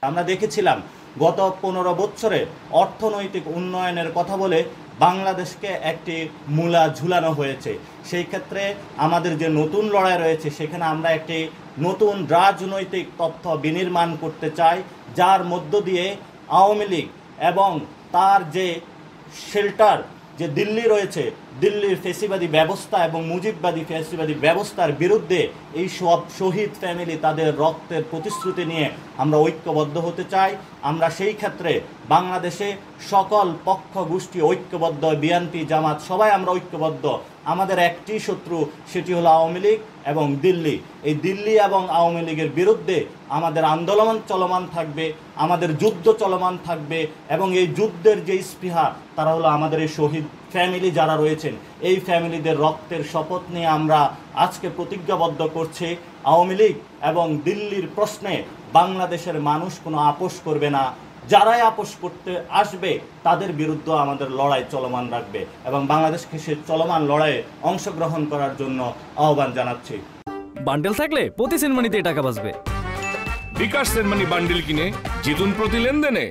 আমরা দেখেছিলাম গত 15 বছরে অর্থনৈতিক উন্নয়নের কথা বলে বাংলাদেশকে একটি মূলা ঝুলানো হয়েছে। সেই ক্ষেত্রে আমাদের যে নতুন লড়াই রয়েছে সেখানে আমরা একটি নতুন রাজনৈতিক তথ্য বিনির্মাণ করতে চাই, যার মধ্য দিয়ে আওয়ামী লীগ এবং তার যে শেল্টার যে দিল্লি রয়েছে, দিল্লির ফেসিবাদী ব্যবস্থা এবং মুজিববাদী ফেসিবাদী ব্যবস্থার বিরুদ্ধে এই সব শহীদ ফ্যামিলি তাদের রক্তের প্রতিশ্রুতি নিয়ে আমরা ঐক্যবদ্ধ হতে চাই। আমরা সেই ক্ষেত্রে বাংলাদেশে সকল পক্ষ গোষ্ঠী ঐক্যবদ্ধ, বিএনপি জামাত সবাই আমরা ঐক্যবদ্ধ। আমাদের একটি শত্রু, সেটি হলো আওয়ামী লীগ এবং দিল্লি। এই দিল্লি এবং আওয়ামী লীগের বিরুদ্ধে আমাদের আন্দোলন চলমান থাকবে, আমাদের যুদ্ধ চলমান থাকবে এবং এই যুদ্ধের যে স্পৃহা তারা হলো আমাদের এই শহীদ ফ্যামিলি যারা রয়েছেন, এই ফ্যামিলিদের রক্তের শপথ নিয়ে আমরা আজকে প্রতিজ্ঞাবদ্ধ করছি। আওয়ামী লীগ এবং দিল্লির প্রশ্নে বাংলাদেশের মানুষ কোনো আপোষ করবে না। যারাই আপোষ করতে আসবে তাদের বিরুদ্ধে আমাদের লড়াই চলমান রাখবে এবং বাংলাদেশকে সে চলমান লড়াইয়ে অংশগ্রহণ করার জন্য আহ্বান জানাচ্ছি। বান্ডেল থাকলে প্রতি সেনমানিতে টাকা বাঁচবে। বিকাশ সেনমানি বান্ডেল কিনে জিতুন প্রতি লেনদেনে।